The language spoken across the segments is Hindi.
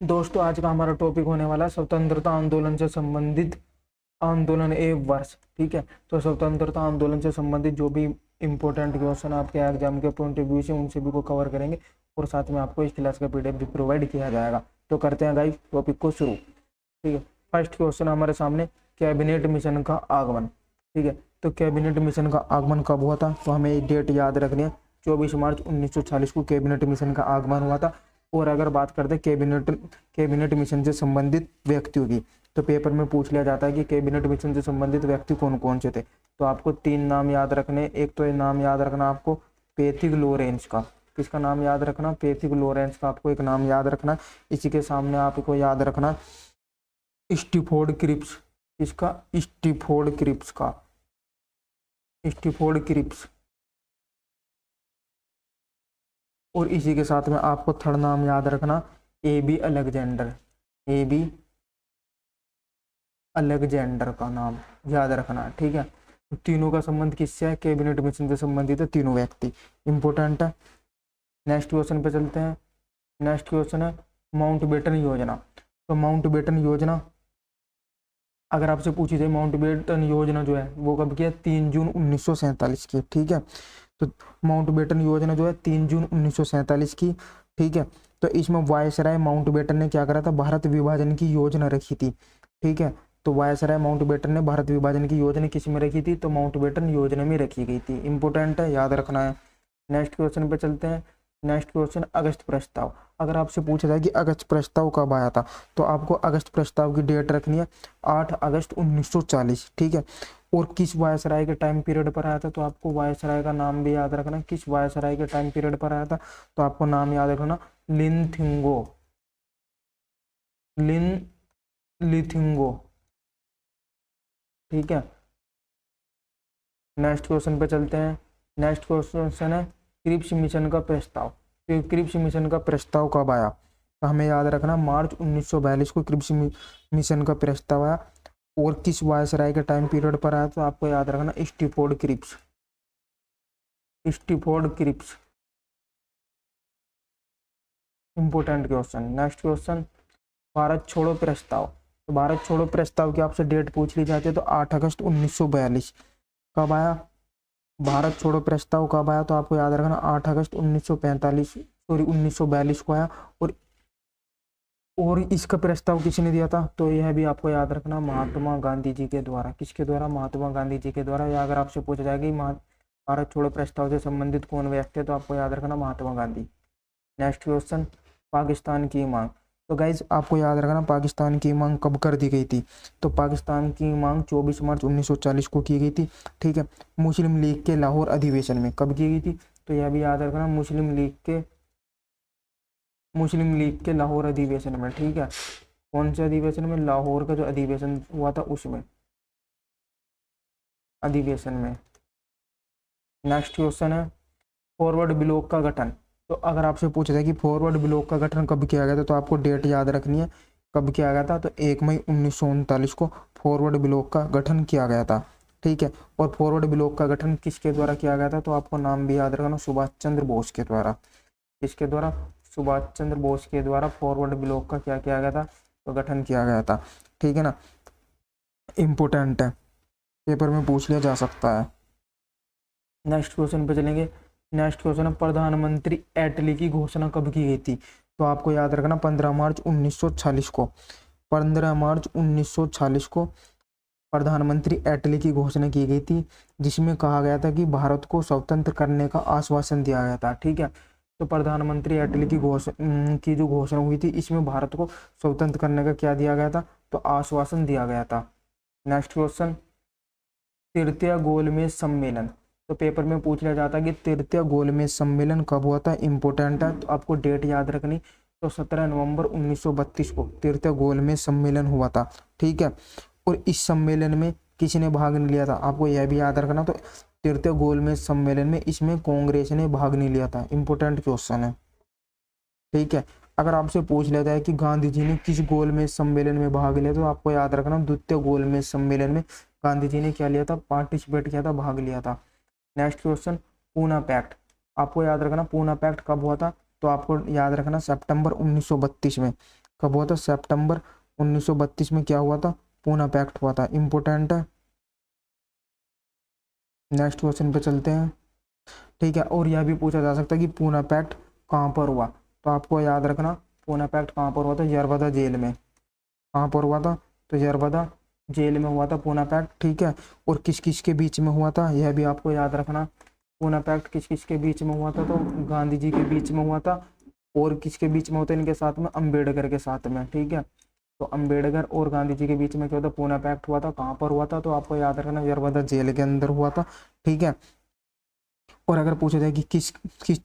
दोस्तों आज का हमारा टॉपिक होने वाला है स्वतंत्रता आंदोलन से संबंधित आंदोलन एवं वर्ष। ठीक है, तो स्वतंत्रता आंदोलन से संबंधित जो भी इंपॉर्टेंट क्वेश्चन आपके एग्जाम के पॉइंट ऑफ व्यू से उन सभी को कवर करेंगे और साथ में आपको इस क्लास का पीडीएफ भी प्रोवाइड किया जाएगा। तो करते हैं गाइस टॉपिक को शुरू। ठीक है, फर्स्ट क्वेश्चन हमारे सामने, कैबिनेट मिशन का आगमन। ठीक है, तो कैबिनेट मिशन का आगमन कब हुआ था? तो हमें डेट याद रखनी है, 24 मार्च 1940 को कैबिनेट मिशन का आगमन हुआ था। और अगर बात करते हैं कैबिनेट मिशन से संबंधित व्यक्तियों की, तो पेपर में पूछ लिया जाता है कि कैबिनेट मिशन से संबंधित व्यक्ति कौन कौन से थे। तो आपको 3 नाम याद रखने। एक तो ये नाम याद रखना आपको पैथिक लॉरेंस का। किसका नाम याद रखना? पैथिक लॉरेंस का आपको एक नाम याद रखना। इसी के सामने आपको याद रखना स्टीफोर्ड क्रिप्स। किसका? स्टीफोर्ड क्रिप्स का। स्टीफोर्ड क्रिप्स। और इसी के साथ में आपको थर्ड नाम याद रखना AB अलेक्जेंडर। AB अलेक्जेंडर का नाम याद रखना। ठीक है, तो तीनों का संबंध किससे है? कैबिनेट मिशन से संबंधित है तीनों व्यक्ति, इंपोर्टेंट है। नेक्स्ट क्वेश्चन पे चलते हैं। नेक्स्ट क्वेश्चन है माउंटबेटन योजना। तो माउंटबेटन योजना अगर आपसे पूछी जाए, माउंटबेटन योजना जो है वो कब की है? 3 जून 1947 की। ठीक है, तो माउंटबेटन योजना जो है 3 जून 1947 की। ठीक है, तो इसमें वायसराय माउंटबेटन ने क्या करा था? भारत विभाजन की योजना रखी थी। ठीक है, तो वायसराय माउंटबेटन ने भारत विभाजन की योजना किस में रखी थी? तो माउंटबेटन योजना में रखी गई थी। इंपोर्टेंट है, याद रखना है। नेक्स्ट क्वेश्चन पे चलते हैं। नेक्स्ट क्वेश्चन अगस्त प्रस्ताव। अगर आपसे पूछा जाए कि अगस्त प्रस्ताव कब आया था, तो आपको अगस्त प्रस्ताव की डेट रखनी है 8 अगस्त 1940। ठीक है, और किस वायसराय के टाइम पीरियड पर आया था? तो आपको वायसराय का नाम भी याद रखना। किस वायसराय के टाइम पीरियड पर आया था? तो आपको नाम याद रखना लिनथिंगो। लिथिंगो। ठीक है, नेक्स्ट क्वेश्चन पे चलते हैं। नेक्स्ट क्वेश्चन है क्रिप्स मिशन का प्रस्ताव। तो क्रिप्स मिशन का प्रस्ताव कब आया? तो हमें याद रखना मार्च 1942 को क्रिप्स मिशन का प्रस्ताव आया। और किस वायसराय के टाइम पीरियड पर आया? तो आपको याद रखना Stafford Cripps. Stafford Cripps, important question. Next question Bharat छोड़ो प्रस्ताव। तो भारत छोड़ो प्रस्ताव की आपसे डेट पूछ ली जाती है, तो 8 अगस्त 1942 कब आया? भारत छोड़ो प्रस्ताव कब आया? तो आपको याद रखना 8 अगस्त 1942 को आया। और इसका प्रस्ताव किसने दिया था? तो यह भी आपको याद रखना महात्मा गांधी जी के द्वारा। किसके द्वारा? महात्मा गांधी जी के द्वारा। या अगर आपसे पूछा जाए कि भारत छोड़ो प्रस्ताव से संबंधित कौन व्यक्ति है, तो आपको याद रखना महात्मा गांधी। नेक्स्ट क्वेश्चन पाकिस्तान की मांग। तो गाइज आपको याद रखना पाकिस्तान की मांग कब कर दी गई थी? तो पाकिस्तान की मांग 24 मार्च 1940 को की गई थी। ठीक है, मुस्लिम लीग के लाहौर अधिवेशन में। कब की गई थी? तो यह भी याद रखना मुस्लिम लीग के लाहौर अधिवेशन में। ठीक है, कौन से अधिवेशन में? लाहौर का जो अधिवेशन हुआ था उसमें, अधिवेशन में। नेक्स्ट क्वेश्चन है फॉरवर्ड ब्लॉक का गठन। तो अगर आपसे पूछा जाए कि फॉरवर्ड ब्लॉक का गठन कब किया गया था, तो आपको डेट याद रखनी है कब किया गया था। तो 1 मई 1939 को फॉरवर्ड ब्लॉक का गठन किया गया था। ठीक है, और फॉरवर्ड ब्लॉक का गठन किसके द्वारा किया गया था? तो आपको नाम भी याद रखना सुभाष चंद्र बोस के द्वारा। किसके द्वारा? सुभाष चंद्र बोस के द्वारा फॉरवर्ड ब्लॉक का क्या किया गया था? तो गठन किया गया था। ठीक है ना, इंपोर्टेंट है, पेपर में पूछ लिया जा सकता है। नेक्स्ट क्वेश्चन पे चलेंगे। नेक्स्ट क्वेश्चन है प्रधानमंत्री एटली की घोषणा कब की गई थी? तो आपको याद रखना 15 मार्च 1940 को। 15 मार्च 1940 को प्रधानमंत्री एटली की घोषणा की गई थी, जिसमें कहा गया था कि भारत को स्वतंत्र करने का आश्वासन दिया गया था। ठीक है, तो प्रधानमंत्री एटली की जो घोषणा हुई थी, इसमें भारत को स्वतंत्र करने का क्या दिया गया था? तो आश्वासन दिया गया था। नेक्स्ट क्वेश्चन तृतीय गोलमेज सम्मेलन। तो पेपर में पूछ लिया जाता है कि तृतीय गोलमेज सम्मेलन कब हुआ था? इंपोर्टेंट है, तो आपको डेट याद रखनी। तो 17 नवंबर 1932 को तृतीय गोलमेज सम्मेलन हुआ था। ठीक है, और इस सम्मेलन में किसने भाग नहीं लिया था? आपको यह भी याद रखना। तो तृतीय गोलमेज सम्मेलन में इसमें कांग्रेस ने भाग नहीं लिया था। इंपोर्टेंट क्वेश्चन है। ठीक है, अगर आपसे पूछ लिया जाए कि गांधी जी ने किस गोलमेज सम्मेलन में भाग लिया, तो आपको याद रखना द्वितीय गोलमेज सम्मेलन में गांधी जी ने क्या लिया था? पार्टिसिपेट किया था, भाग लिया था। Next question Poona pact. आपको याद रखना पूना पैक्ट कब हुआ था? तो आपको याद रखना सितंबर 1932 में। कब हुआ था? सितंबर 1932 में क्या हुआ था? पूना पैक्ट हुआ था। इंपॉर्टेंट है। नेक्स्ट क्वेश्चन पे चलते हैं। ठीक है, और यह भी पूछा जा सकता है कि पूना पैक्ट कहाँ पर हुआ, तो आपको याद रखना पूना पैक्ट कहाँ पर हुआ था? यरबदा जेल में। कहाँ पर हुआ था? तो यरबदा जेल में हुआ था पूना पैक्ट। ठीक है, और किस किस के बीच में हुआ था, यह भी आपको याद रखना। पूना पैक्ट किस किस के बीच में हुआ था? तो गांधी जी के बीच में हुआ था। और किसके बीच में होता है इनके साथ में? अम्बेडकर के साथ में। ठीक है, तो अम्बेडकर और गांधी जी के बीच में क्या होता? पूना पैक्ट हुआ था। कहाँ पर हुआ था? तो आपको याद रखना यरबदा जेल के अंदर हुआ था। ठीक है, और अगर पूछा जाए कि किस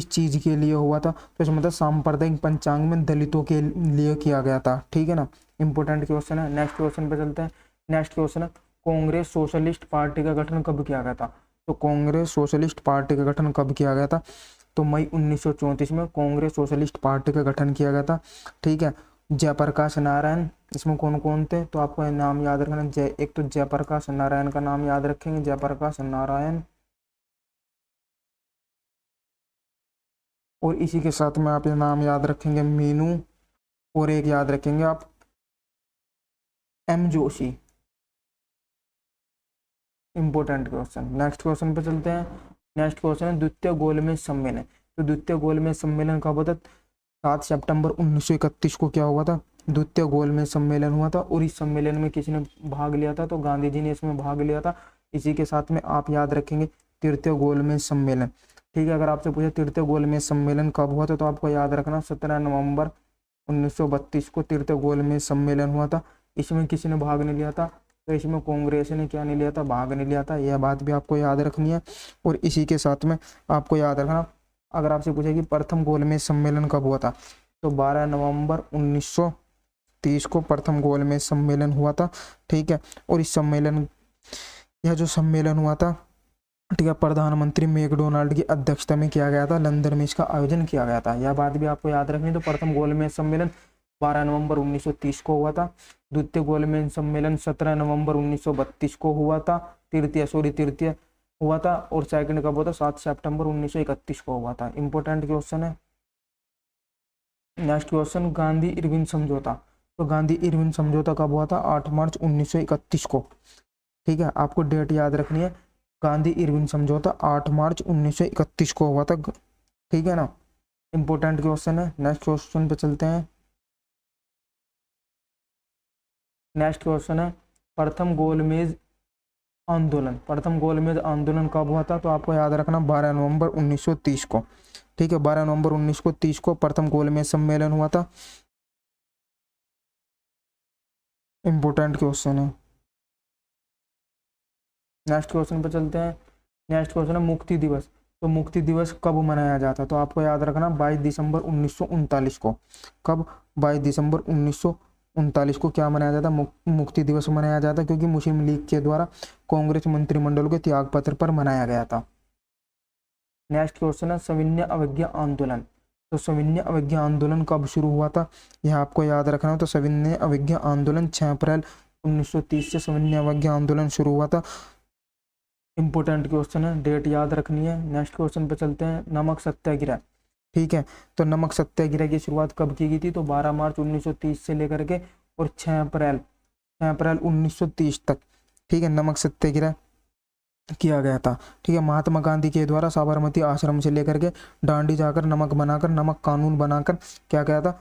चीज के लिए हुआ था, तो इसमें मतलब सांप्रदायिक पंचांग में दलितों के लिए किया गया था। ठीक है ना, इंपॉर्टेंट क्वेश्चन है। नेक्स्ट क्वेश्चन पे चलते हैं। नेक्स्ट क्वेश्चन है, कांग्रेस सोशलिस्ट पार्टी का गठन कब किया गया था? तो कांग्रेस सोशलिस्ट पार्टी का गठन कब किया गया था? तो मई 1934 में कांग्रेस सोशलिस्ट पार्टी का गठन किया गया था। ठीक है, जयप्रकाश नारायण इसमें कौन कौन थे? तो आपको नाम याद रखना। एक तो जयप्रकाश नारायण का नाम याद रखेंगे, जयप्रकाश नारायण, और इसी के साथ में आप ये नाम याद रखेंगे मीनू, और एक याद रखेंगे आप M Joshi. Important question. Next question पे चलते हैं। नेक्स्ट क्वेश्चन है द्वितीय गोलमेज सम्मेलन। तो द्वितीय गोलमेज सम्मेलन कब होता? 7 सितंबर 1931 को क्या हुआ था? द्वितीय गोलमेज सम्मेलन हुआ था। और इस सम्मेलन में किसने भाग लिया था? तो गांधी जी ने इसमें भाग लिया था। इसी के साथ में आप याद रखेंगे तृतीय गोलमेज सम्मेलन। ठीक है, अगर आपसे पूछे तृतीय गोलमेज सम्मेलन कब हुआ था, तो आपको याद रखना 17 नवंबर 1932 को तृतीय गोलमेज सम्मेलन हुआ था। इसमें किसी ने भाग नहीं लिया था? तो इसमें कांग्रेस ने क्या नहीं लिया था? भाग नहीं लिया था। यह बात भी आपको याद रखनी है। और इसी के साथ में आपको याद रखना, अगर आपसे पूछे कि प्रथम गोलमेज सम्मेलन कब हुआ था, तो 12 नवंबर 1930 को प्रथम गोलमेज सम्मेलन हुआ था। ठीक है, और इस सम्मेलन, यह जो सम्मेलन हुआ था, ठीक है, प्रधानमंत्री मैकडोनाल्ड की अध्यक्षता में किया गया था। लंदन में इसका आयोजन किया गया था। यह बात भी आपको याद रखनी। तो प्रथम गोलमेज सम्मेलन 12 नवंबर 1930 को हुआ था। द्वितीय गोलमेज सम्मेलन 17 नवंबर 1932 को हुआ था। तृतीय हुआ था। और सेकंड कब हुआ था? 7 सितंबर 1931 को हुआ था। इंपॉर्टेंट क्वेश्चन है। नेक्स्ट क्वेश्चन, गांधी इरविन समझौता। तो गांधी इरविन समझौता कब हुआ था? 8 मार्च 1931 को। ठीक है, आपको डेट याद रखनी है। गांधी इरविन समझौता 8 मार्च 1931 को हुआ था। ठीक है ना, इंपॉर्टेंट क्वेश्चन है। नेक्स्ट क्वेश्चन पे चलते हैं। नेक्स्ट क्वेश्चन है प्रथम गोलमेज आंदोलन। प्रथम गोलमेज आंदोलन कब हुआ था? तो आपको याद रखना 12 नवंबर 1930 को। ठीक है, 12 नवंबर 1930 को प्रथम गोलमेज सम्मेलन हुआ था। इंपॉर्टेंट क्वेश्चन है। नेक्स्ट क्वेश्चन पर चलते हैं। नेक्स्ट क्वेश्चन है मुक्ति दिवस। तो मुक्ति दिवस कब मनाया जाता है? तो आपको याद रखना 22 दिसंबर 1939 को। कब? 22 दिसंबर 1939 को क्या मनाया जाता है? मुक्ति दिवस मनाया जाता है, क्योंकि मुस्लिम लीग के द्वारा कांग्रेस मंत्रिमंडल के त्याग पत्र पर मनाया गया था। नेक्स्ट क्वेश्चन है सविनय अवज्ञा आंदोलन। तो सविनय अवज्ञा आंदोलन कब शुरू हुआ था? यह आपको याद रखना है। तो सविनय अवज्ञा आंदोलन 6 अप्रैल 1930 से सविनय अवज्ञा आंदोलन शुरू हुआ था। इंपॉर्टेंट क्वेश्चन है, डेट याद रखनी है। नेक्स्ट क्वेश्चन पे चलते हैं। नमक सत्याग्रह। ठीक है, तो नमक सत्याग्रह की शुरुआत कब की गई थी? तो 12 मार्च 1930 से लेकर के और 6 अप्रैल 1930 तक। ठीक है, नमक सत्याग्रह किया गया था। ठीक है, महात्मा गांधी के द्वारा साबरमती आश्रम से लेकर के दांडी जाकर नमक बनाकर, नमक कानून बनाकर क्या गया था?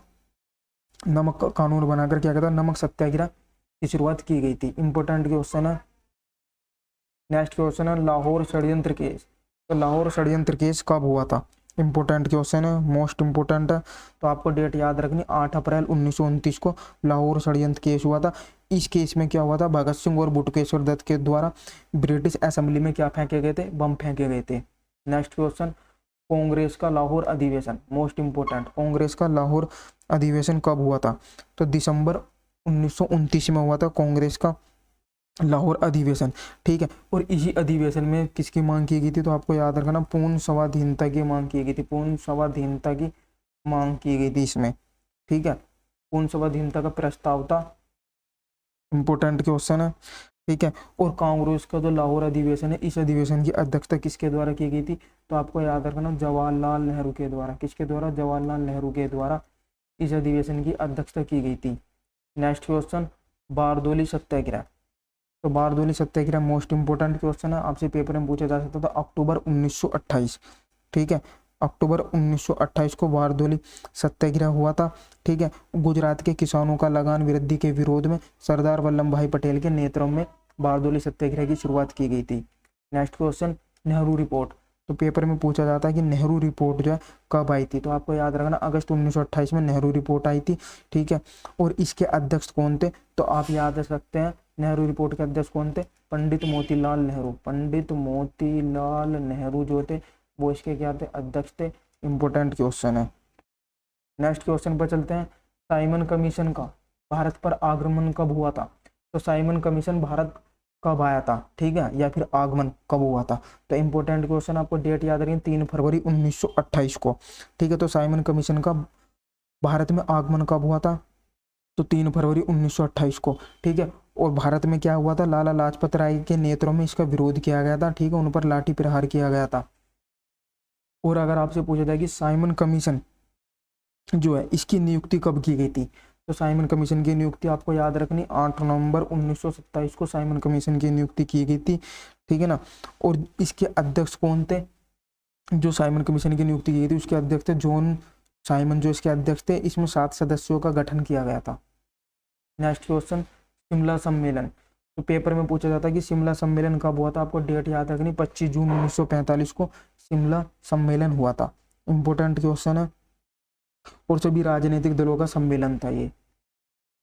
नमक कानून बनाकर क्या कहता है? नमक सत्याग्रह की शुरुआत की गई थी। इंपॉर्टेंट क्वेश्चन है। नेक्स्ट क्वेश्चन है लाहौर षड्यंत्र केस। तो लाहौर षड्यंत्र केस कब हुआ था? इंपॉर्टेंट क्वेश्चन है, मोस्ट इंपॉर्टेंट है। तो आपको डेट याद रखनी, 8 अप्रैल 1929 को लाहौर षड्यंत्र केस हुआ था। इस केस में क्या हुआ था? भगत सिंह और बटुकेश्वर दत्त के द्वारा ब्रिटिश असेंबली में क्या फेंके गए थे? बम फेंके गए थे। नेक्स्ट क्वेश्चन, कांग्रेस का लाहौर अधिवेशन। मोस्ट इंपॉर्टेंट, कांग्रेस का लाहौर अधिवेशन कब हुआ था? तो दिसंबर 1929 में हुआ था कांग्रेस का लाहौर अधिवेशन। ठीक है, और इसी अधिवेशन में किसकी मांग की गई थी? तो आपको याद रखना पूर्ण स्वाधीनता की मांग की गई थी। पूर्ण स्वाधीनता की मांग की गई थी इसमें। ठीक है, पूर्ण स्वाधीनता का प्रस्ताव था। इंपॉर्टेंट क्वेश्चन है। ठीक है, और कांग्रेस का जो लाहौर अधिवेशन है, इस अधिवेशन की अध्यक्षता किसके द्वारा की गई थी? तो आपको याद रखना जवाहरलाल नेहरू के द्वारा। किसके द्वारा? जवाहरलाल नेहरू के द्वारा इस अधिवेशन की अध्यक्षता की गई थी? Next question, Bardoli Satyagraha. तो Bardoli Satyagraha most important question है, आपसे पेपर में पूछा जा सकता था। अक्टूबर 1928, ठीक है, अक्टूबर 1928 को बारदोली सत्याग्रह हुआ था, ठीक है। गुजरात के किसानों का लगान वृद्धि के विरोध में सरदार वल्लभ भाई पटेल के नेतृत्व में बारदोली सत्याग्रह की शुरुआत की गई थी। Next question, Nehru report. तो पेपर में पूछा जाता है कि नेहरू रिपोर्ट जो है कब आई थी? तो आपको याद रखना अगस्त 1928 में नेहरू रिपोर्ट आई थी, ठीक है। और इसके अध्यक्ष कौन थे? तो आप याद रख सकते हैं नेहरू रिपोर्ट के अध्यक्ष कौन थे? पंडित मोतीलाल नेहरू। पंडित मोतीलाल नेहरू जो थे वो इसके क्या थे? अध्यक्ष थे। इंपोर्टेंट क्वेश्चन है। नेक्स्ट क्वेश्चन पर चलते हैं। साइमन कमीशन का भारत पर आगमन कब हुआ था? तो साइमन कमीशन भारत कब आया था, ठीक है, या फिर आगमन कब हुआ था? तो इंपॉर्टेंट क्वेश्चन, आपको डेट याद रखिए 3 फरवरी 1928 को, ठीक है। तो साइमन कमीशन का भारत में आगमन कब हुआ था? तो 3 फरवरी 1928 को, ठीक है। और भारत में क्या हुआ था? लाला लाजपत राय के नेतृत्व में इसका विरोध किया गया था, ठीक है, उन पर लाठी प्रहार किया गया था। और अगर आपसे पूछा जाए कि साइमन कमीशन जो है इसकी नियुक्ति कब की गई थी? तो साइमन कमीशन की नियुक्ति आपको याद रखनी 8 नवंबर 1927 को साइमन कमीशन की नियुक्ति की गई थी, ठीक है ना। और इसके अध्यक्ष कौन थे? जो साइमन कमीशन की नियुक्ति की गई थी उसके अध्यक्ष थे जॉन साइमन, जो इसके अध्यक्ष थे। इसमें 7 सदस्यों का गठन किया गया था। नेक्स्ट क्वेश्चन, शिमला सम्मेलन। तो पेपर में पूछा जाता है कि शिमला सम्मेलन कब हुआ था? आपको डेट याद रखनी 25 जून 1945 को शिमला सम्मेलन हुआ था। इंपोर्टेंट क्वेश्चन है और सभी राजनीतिक दलों का सम्मेलन था ये।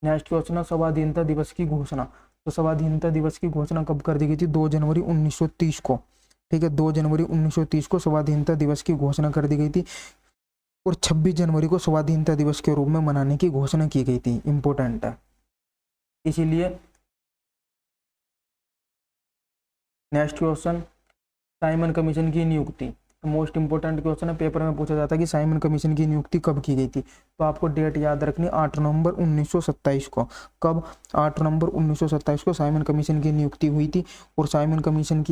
नेक्स्ट क्वेश्चन है स्वाधीनता दिवस की घोषणा। तो स्वाधीनता दिवस की घोषणा कब कर दी गई थी? 2 जनवरी 1930 को, ठीक है, 2 जनवरी 1930 को स्वाधीनता दिवस की घोषणा कर दी गई थी। और 26 जनवरी को स्वाधीनता दिवस के रूप में मनाने की घोषणा की गई थी। इंपोर्टेंट है इसीलिए। नेक्स्ट क्वेश्चन, साइमन कमीशन की नियुक्ति। मोस्ट इंपोर्टेंट क्वेश्चन है, पेपर में पूछा जाता है कि साइमन कमीशन की नियुक्ति कब की गई थी? तो आपको डेट याद रखनी 8 नवंबर 1927 को। कब? 8 नवंबर 1927 को साइमन कमीशन की नियुक्ति हुई थी। और साइमन कमीशन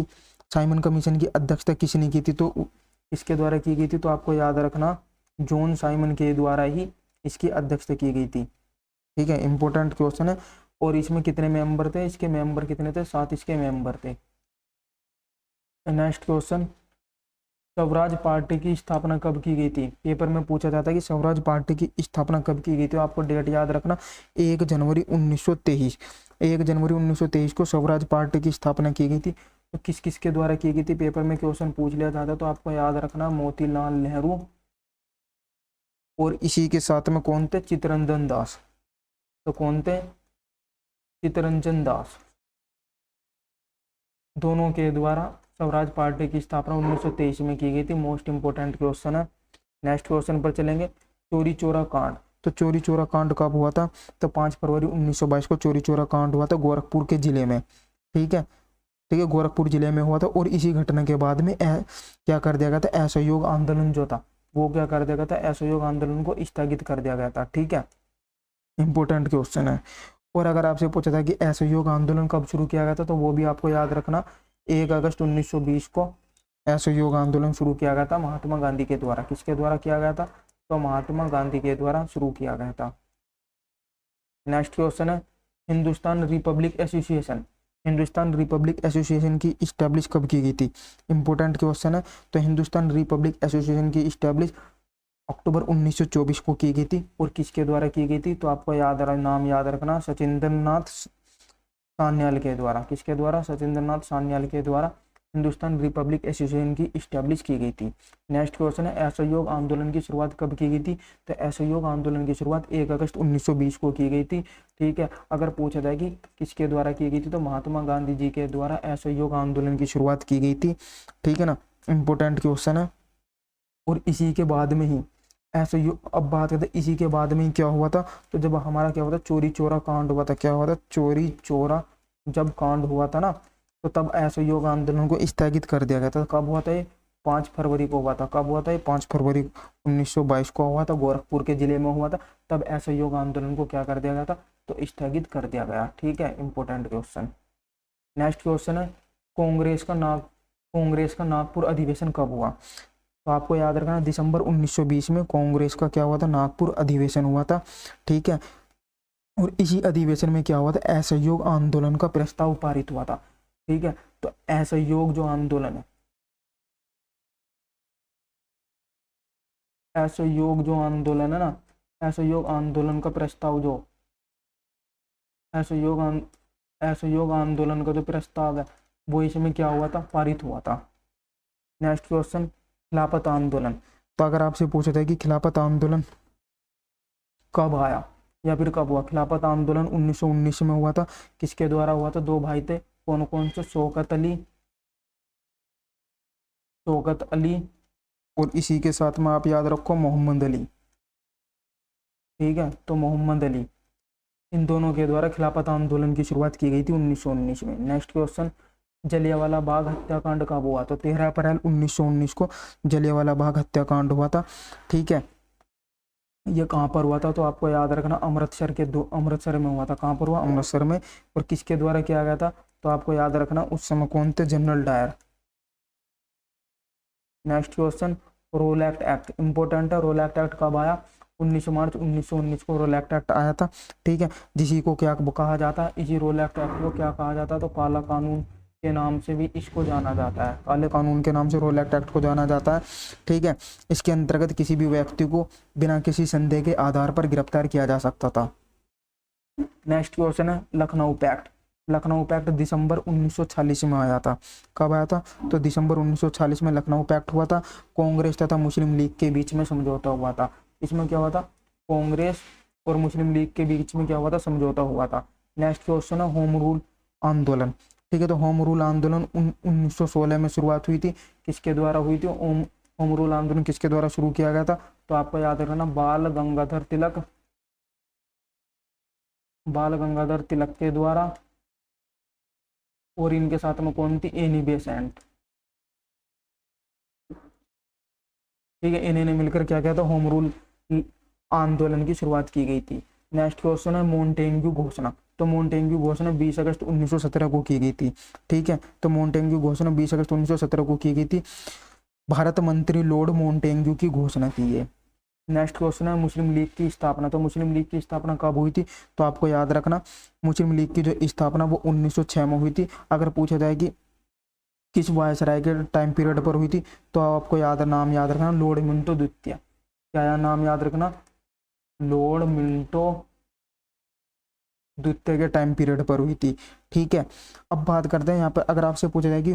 की अध्यक्षता किसने की थी? तो इसके द्वारा की गई थी। तो आपको याद रखना जॉन साइमन के द्वारा ही इसकी अध्यक्षता की गई थी, ठीक है। इंपोर्टेंट क्वेश्चन है। और इसमें कितने मेंबर थे? इसके मेंबर कितने थे? 7 इसके मेंबर थे। नेक्स्ट क्वेश्चन, स्वराज पार्टी की स्थापना कब की गई थी? पेपर में पूछा जाता है कि स्वराज पार्टी की स्थापना कब की गई थी? आपको डेट याद रखना 1 जनवरी 1923। 1 जनवरी 1923 को स्वराज पार्टी की स्थापना की गई थी। तो किस किस के द्वारा की गई थी? पेपर में क्वेश्चन पूछ लिया जाता है। तो आपको याद रखना मोतीलाल नेहरू और इसी के साथ में कौन थे? चित्तरंजन दास। तो कौन थे? चित्तरंजन दास, दोनों के द्वारा स्वराज पार्टी की स्थापना 1923 में की गई थी। मोस्ट इंपोर्टेंट क्वेश्चन है। नेक्स्ट क्वेश्चन पर चलेंगे। चोरी चोरा कांड। तो चोरी चोरा कांड कब हुआ था? तो 5 फरवरी 1922 को चोरी चोरा कांड हुआ था गोरखपुर के जिले में, ठीक है, ठीक है, गोरखपुर जिले में हुआ था। और इसी घटना के बाद में क्या कर दिया गया था? असहयोग आंदोलन जो था वो क्या कर दिया गया था? असहयोग आंदोलन को स्थगित कर दिया गया था, ठीक है। इंपोर्टेंट क्वेश्चन है। और अगर आपसे पूछा था कि असहयोग आंदोलन कब शुरू किया गया था, तो वो भी आपको याद रखना 1 अगस्त 1920 को असहयोग आंदोलन शुरू किया गया था महात्मा गांधी के द्वारा। किसके द्वारा किया गया था? तो महात्मा गांधी के द्वारा शुरू किया गया था। नेक्स्ट क्वेश्चन है Hindustan Republic association. Hindustan Republic association की इस्टेब्लिश कब की गई थी? इंपोर्टेंट क्वेश्चन है। तो हिंदुस्तान रिपब्लिक एसोसिएशन की इस्टेब्लिश अक्टूबर 1924 को की गई थी। और किसके द्वारा की गई थी? तो आपको नाम याद रखना सचिंद्रनाथ सान्याल के द्वारा। किसके द्वारा? सचिंद्रनाथ सान्याल के द्वारा हिंदुस्तान रिपब्लिक एसोसिएशन की इस्टेब्लिश की गई थी। नेक्स्ट क्वेश्चन है असहयोग आंदोलन की शुरुआत कब की गई थी? तो असहयोग आंदोलन की शुरुआत 1 अगस्त 1920 को की गई थी, ठीक है। अगर पूछा जाए कि किसके द्वारा की गई थी, तो महात्मा गांधी जी के द्वारा असहयोग आंदोलन की शुरुआत की गई थी, ठीक है ना। इंपोर्टेंट क्वेश्चन है। और इसी के बाद में ही असहयोग, अब बात करते हैं इसी के बाद में ही क्या हुआ था? तो जब हमारा क्या हुआ था? चोरी चोरा कांड हुआ था। क्या हुआ था? चोरी चोरा जब कांड हुआ था ना, तो तब असहयोग आंदोलन को स्थगित कर दिया गया था। कब हुआ था ये? 5 फरवरी को हुआ था। कब हुआ था ये? 5 फरवरी 1922 को हुआ था, गोरखपुर के जिले में हुआ था। तब असहयोग आंदोलन को क्या कर दिया गया था? तो स्थगित कर दिया गया, ठीक है। Important question. नेक्स्ट क्वेश्चन है कांग्रेस का नागपुर अधिवेशन कब हुआ? तो आपको याद रखना दिसंबर 1920 में कांग्रेस का क्या हुआ था, नागपुर अधिवेशन हुआ था। ठीक है, और इसी अधिवेशन में क्या हुआ था, असहयोग आंदोलन का प्रस्ताव पारित हुआ था। ठीक है, तो असहयोग जो आंदोलन है, असहयोग जो आंदोलन है ना, असहयोग आंदोलन का प्रस्ताव जो असहयोग असहयोग आंदोलन का जो प्रस्ताव है वो इसमें क्या हुआ था, पारित हुआ था। नेक्स्ट क्वेश्चन, खिलाफत आंदोलन। तो अगर आपसे पूछा था कि खिलाफत आंदोलन कब आया या फिर कब हुआ, खिलाफत आंदोलन 1919 में हुआ था। किसके द्वारा हुआ था, दो भाई थे, कौन कौन से, शौकत अली और इसी के साथ में आप याद रखो मोहम्मद अली। ठीक है, तो मोहम्मद अली, इन दोनों के द्वारा खिलाफत आंदोलन की शुरुआत की गई थी 1919 में। नेक्स्ट क्वेश्चन, जलियांवाला बाग हत्याकांड कब हुआ, तो 13 अप्रैल 1919 को जलियांवाला बाग हत्याकांड हुआ था। ठीक है, ये कहाँ पर हुआ था, तो आपको याद रखना अमृतसर में हुआ था। कहाँ पर हुआ, अमृतसर में। और किसके द्वारा किया गया था, तो आपको याद रखना उस समय कौन थे, general Dyer. Next question, Rowlatt act important है। रोल एक्ट कब आया, 19 मार्च 1919 को रोल एक्ट आया था। ठीक है, जिसी को क्या कहा जाता है, इसी रोल एक्ट को क्या कहा जाता है, तो काला कानून के नाम से भी इसको जाना जाता है, काले कानून के नाम से रोल एक्ट को जाना जाता है। ठीक है, इसके अंतर्गत किसी भी व्यक्ति को बिना किसी संदेह के आधार पर गिरफ्तार किया जा सकता था। नेक्स्ट क्वेश्चन है लखनऊ पैक्ट। लखनऊ पैक्ट दिसंबर 1946 में आया था। कब आया था, तो दिसंबर 1946 में लखनऊ पैक्ट हुआ था। कांग्रेस तथा मुस्लिम लीग के बीच में समझौता हुआ था। इसमें क्या हुआ था, कांग्रेस और मुस्लिम लीग के बीच में क्या हुआ था, समझौता हुआ था। नेक्स्ट क्वेश्चन है होम रूल आंदोलन। ठीक है, तो होम रूल आंदोलन 1916 में शुरुआत हुई थी। किसके द्वारा हुई थी, होम रूल आंदोलन किसके द्वारा शुरू किया गया था, तो आपको याद रखना बाल गंगाधर तिलक के द्वारा, और इनके साथ में कौन थी, एनी बेसेंट। ठीक है, इन्होंने मिलकर क्या किया था, होम रूल आंदोलन की शुरुआत की गई थी। नेक्स्ट क्वेश्चन है मोंटेग्यू घोषणा। तो मोंटेग्यू घोषणा 20 अगस्त 1917 को की गई थी। ठीक है, तो मोंटेग्यू घोषणा 20 अगस्त 1917 को की गई थी। भारत मंत्री लॉर्ड मोंटेग्यू की घोषणा थी ये। नेक्स्ट क्वेश्चन है मुस्लिम लीग की स्थापना। तो मुस्लिम लीग की स्थापना कब हुई थी, तो आपको याद रखना मुस्लिम लीग की जो स्थापना वो 1906 में हुई थी। अगर पूछा जाए कि किस वायसराय के टाइम पीरियड पर हुई थी, तो आपको नाम याद रखना लॉर्ड मिंटो द्वितीय। क्या नाम याद रखना, लॉर्ड मिंटो द्वितीय के टाइम पीरियड पर हुई थी। ठीक है, अब बात करते हैं यहाँ पर, अगर आपसे पूछा जाए कि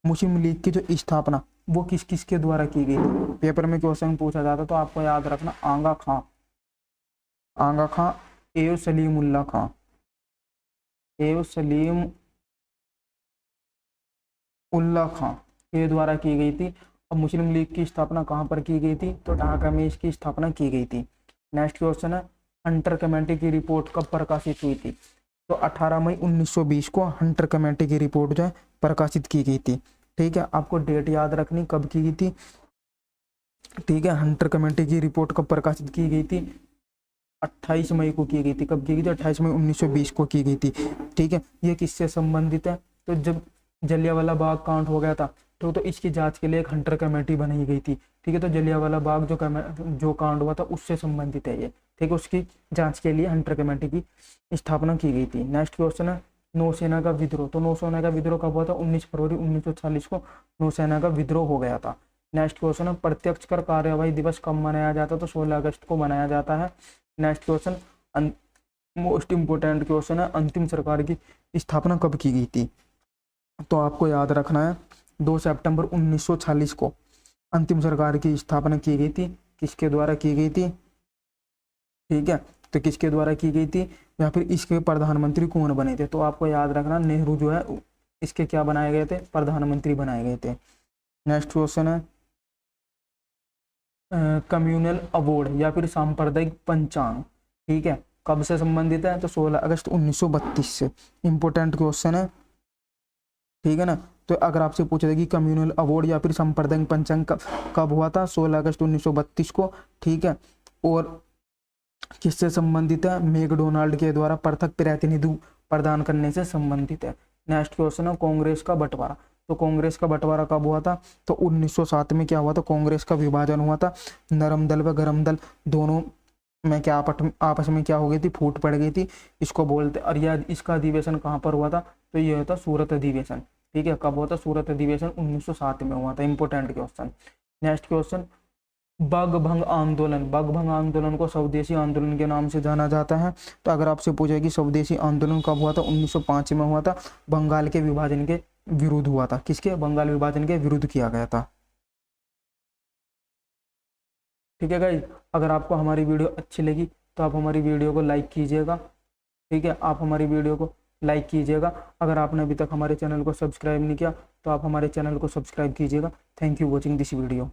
मुस्लिम लीग की जो स्थापना वो किस किस के द्वारा की गई थी, पेपर में क्वेश्चन पूछा जाता, तो आपको याद रखना आगा खां एवं सलीमुल्लाह खां के द्वारा की गई थी। अब मुस्लिम लीग की स्थापना कहाँ पर की गई थी, तो ढाका में इसकी स्थापना की गई थी। नेक्स्ट क्वेश्चन है हंटर कमेटी की रिपोर्ट कब प्रकाशित हुई थी, तो 18 मई 1920 को हंटर कमेटी की रिपोर्ट जो है प्रकाशित की गई थी। ठीक है, आपको डेट याद रखनी कब की गई थी। ठीक है, हंटर कमेटी की रिपोर्ट कब प्रकाशित की गई थी, 28 मई को की गई थी। कब की गई थी, 28 मई 1920 को की गई थी। ठीक है, ये किससे संबंधित है, तो जब जलियांवाला बाग कांड हो गया था तो इसकी जांच के लिए एक हंटर कमेटी बनाई गई थी। ठीक है, तो जलियांवाला बाग जो कांड हुआ था उससे संबंधित है ये। ठीक है, उसकी जांच के लिए हंटर कमेटी की स्थापना की गई थी। नेक्स्ट क्वेश्चन है नौसेना का विद्रोह। तो नौसेना का विद्रोह कब हुआ था, 19 फरवरी 1940 को नौसेना का विद्रोह हो गया था। नेक्स्ट क्वेश्चन है प्रत्यक्ष कर कार्यवाही दिवस कब मनाया जाता है, तो 16 अगस्त को मनाया जाता है। Next question most important question है अंतिम सरकार की स्थापना कब की गई थी, तो आपको याद रखना है 2 सितंबर 1940 को अंतिम सरकार की स्थापना की गई थी। किसके द्वारा की गई थी, ठीक है, तो किसके द्वारा की गई थी, या फिर इसके प्रधानमंत्री कौन बने थे, तो आपको याद रखना नेहरू जो है इसके क्या बनाए गए थे, प्रधानमंत्री बनाए गए थे। नेक्स्ट क्वेश्चन है कम्युनल अवार्ड या फिर सांप्रदायिक पंचांग। ठीक है, कब से संबंधित है, तो 16 अगस्त 1932 से। इंपोर्टेंट क्वेश्चन है। ठीक है ना, तो अगर आपसे पूछा जाए कि कम्युनल अवार्ड या फिर सांप्रदायिक पंचांग कब हुआ था, 16 अगस्त 1932 को। ठीक है, और किससे संबंधित है, मैकडोनाल्ड के द्वारा पृथक प्रतिनिधि प्रदान करने से संबंधित है। नेक्स्ट क्वेश्चन है कांग्रेस का बंटवारा। तो कांग्रेस का बंटवारा कब हुआ था? तो 1907 में क्या हुआ था? कांग्रेस का विभाजन हुआ था। नरम दल व गरम दल दोनों में क्या आपस में क्या हो गई थी? फूट पड़ गई थी। इसको बोलते, और यह इसका अधिवेशन कहाँ पर हुआ था? तो ये होता सूरत अधिवेशन। ठीक है, कब हुआ था? सूरत अधिवेशन 1907 में हुआ था। Important question. नेक्स्ट क्वेश्चन, बागभंग आंदोलन। बागभंग आंदोलन को स्वदेशी आंदोलन के नाम से जाना जाता है। तो अगर आपसे पूछे कि स्वदेशी आंदोलन कब हुआ था? 1905 में हुआ था। बंगाल के विभाजन के विरुद्ध हुआ था। किसके? बंगाल विभाजन के विरुद्ध किया गया था। ठीक है गाइस, अगर आपको हमारी वीडियो अच्छी लगी तो आप हमारी वीडियो को लाइक कीजिएगा। ठीक है, आप हमारी वीडियो को लाइक कीजिएगा। अगर आपने अभी तक हमारे चैनल को सब्सक्राइब नहीं किया तो आप हमारे चैनल को सब्सक्राइब कीजिएगा। Thank you watching this video.